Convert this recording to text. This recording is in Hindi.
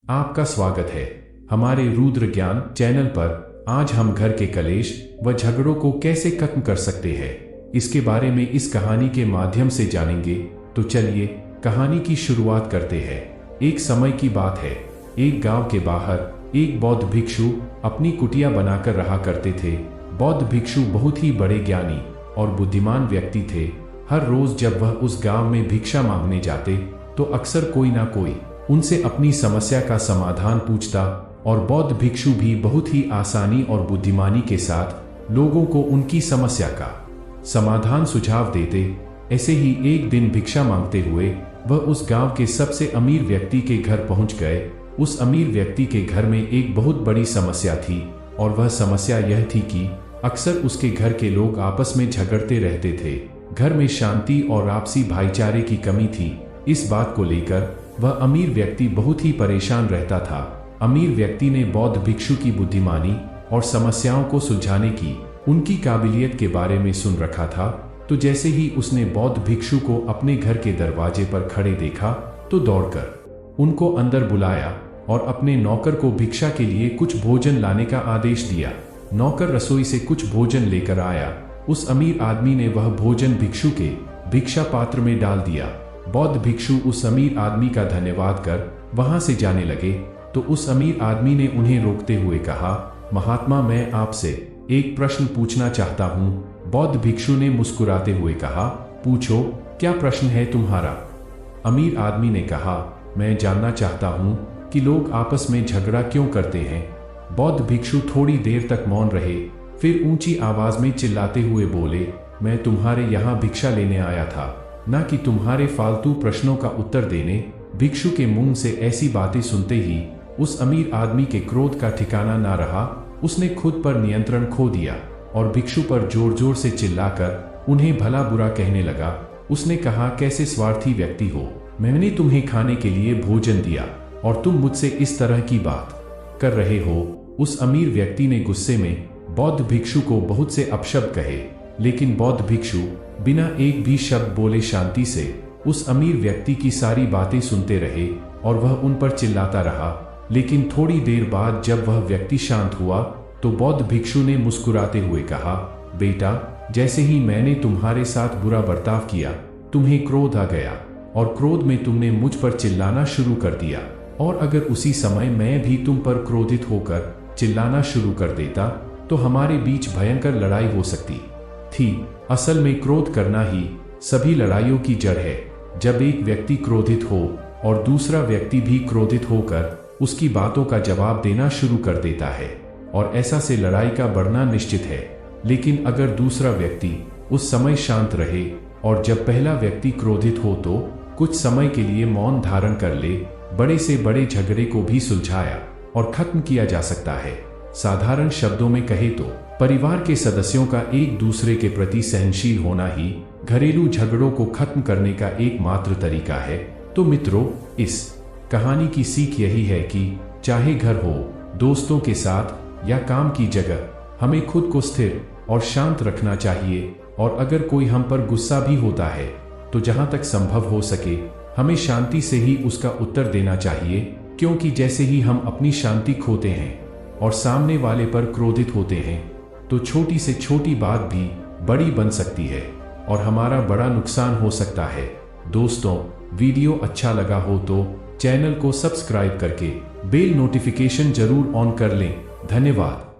आपका स्वागत है हमारे रुद्र ज्ञान चैनल पर। आज हम घर के कलेश व झगड़ों को कैसे खत्म कर सकते हैं, इसके बारे में इस कहानी के माध्यम से जानेंगे। तो चलिए कहानी की शुरुआत करते हैं। एक समय की बात है, एक गांव के बाहर एक बौद्ध भिक्षु अपनी कुटिया बनाकर रहा करते थे। बौद्ध भिक्षु बहुत ही बड़े ज्ञानी और बुद्धिमान व्यक्ति थे। हर रोज जब वह उस गांव में भिक्षा मांगने जाते तो अक्सर कोई ना कोई उनसे अपनी समस्या का समाधान पूछता और बौद्ध भिक्षु भी बहुत ही आसानी और बुद्धिमानी के साथ लोगों को उनकी समस्या का समाधान सुझाव देते। ऐसे ही एक दिन भिक्षा मांगते हुए वह उस गांव के सबसे अमीर व्यक्ति के घर पहुंच गए। उस अमीर व्यक्ति के घर में एक बहुत बड़ी समस्या थी और वह समस्या यह थी कि अक्सर उसके घर के लोग आपस में झगड़ते रहते थे। घर में शांति और आपसी भाईचारे की कमी थी। इस बात को लेकर वह अमीर व्यक्ति बहुत ही परेशान रहता था। अमीर व्यक्ति ने बौद्ध भिक्षु की बुद्धिमानी और समस्याओं को सुलझाने की उनकी काबिलियत के बारे में सुन रखा था। तो जैसे ही उसने बौद्ध भिक्षु को अपने घर के दरवाजे पर खड़े देखा तो दौड़कर उनको अंदर बुलाया और अपने नौकर को भिक्षा के लिए कुछ भोजन लाने का आदेश दिया। नौकर रसोई से कुछ भोजन लेकर आया। उस अमीर आदमी ने वह भोजन भिक्षु के भिक्षा पात्र में डाल दिया। बौद्ध भिक्षु उस अमीर आदमी का धन्यवाद कर वहां से जाने लगे तो उस अमीर आदमी ने उन्हें रोकते हुए कहा, महात्मा, मैं आपसे एक प्रश्न पूछना चाहता हूँ। बौद्ध भिक्षु ने मुस्कुराते हुए कहा, पूछो, क्या प्रश्न है तुम्हारा? अमीर आदमी ने कहा, मैं जानना चाहता हूँ कि लोग आपस में झगड़ा क्यों करते हैं। बौद्ध भिक्षु थोड़ी देर तक मौन रहे, फिर ऊंची आवाज में चिल्लाते हुए बोले, मैं तुम्हारे यहाँ भिक्षा लेने आया था, ना कि तुम्हारे फालतू प्रश्नों का उत्तर देने। भिक्षु के मुंह से ऐसी बातें सुनते ही उस अमीर आदमी के क्रोध का ठिकाना ना रहा। उसने खुद पर नियंत्रण खो दिया और भिक्षु पर जोर जोर से चिल्लाकर उन्हें भला बुरा कहने लगा। उसने कहा, कैसे स्वार्थी व्यक्ति हो, मैंने तुम्हें खाने के लिए भोजन दिया और तुम मुझसे इस तरह की बात कर रहे हो। उस अमीर व्यक्ति ने गुस्से में बौद्ध भिक्षु को बहुत से अपशब्द कहे, लेकिन बौद्ध भिक्षु बिना एक भी शब्द बोले शांति से उस अमीर व्यक्ति की सारी बातें सुनते रहे और वह उन पर चिल्लाता रहा। लेकिन थोड़ी देर बाद जब वह व्यक्ति शांत हुआ तो बौद्ध भिक्षु ने मुस्कुराते हुए कहा, बेटा, जैसे ही मैंने तुम्हारे साथ बुरा बर्ताव किया तुम्हें क्रोध आ गया और क्रोध में तुमने मुझ पर चिल्लाना शुरू कर दिया, और अगर उसी समय मैं भी तुम पर क्रोधित होकर चिल्लाना शुरू कर देता तो हमारे बीच भयंकर लड़ाई हो सकती थी। असल में क्रोध करना ही सभी लड़ाइयों की जड़ है। जब एक व्यक्ति क्रोधित हो और दूसरा व्यक्ति भी क्रोधित होकर उसकी बातों का जवाब देना शुरू कर देता है और ऐसा से लड़ाई का बढ़ना निश्चित है। लेकिन अगर दूसरा व्यक्ति उस समय शांत रहे और जब पहला व्यक्ति क्रोधित हो तो कुछ समय के लिए मौन धारण कर ले, बड़े से बड़े झगड़े को भी सुलझाया और खत्म किया जा सकता है। साधारण शब्दों में कहे तो परिवार के सदस्यों का एक दूसरे के प्रति सहनशील होना ही घरेलू झगड़ों को खत्म करने का एकमात्र तरीका है। तो मित्रों, इस कहानी की सीख यही है कि चाहे घर हो, दोस्तों के साथ या काम की जगह, हमें खुद को स्थिर और शांत रखना चाहिए। और अगर कोई हम पर गुस्सा भी होता है तो जहां तक संभव हो सके हमें शांति से ही उसका उत्तर देना चाहिए, क्योंकि जैसे ही हम अपनी शांति खोते हैं और सामने वाले पर क्रोधित होते हैं तो छोटी से छोटी बात भी बड़ी बन सकती है और हमारा बड़ा नुकसान हो सकता है। दोस्तों, वीडियो अच्छा लगा हो तो चैनल को सब्सक्राइब करके बेल नोटिफिकेशन जरूर ऑन कर लें। धन्यवाद।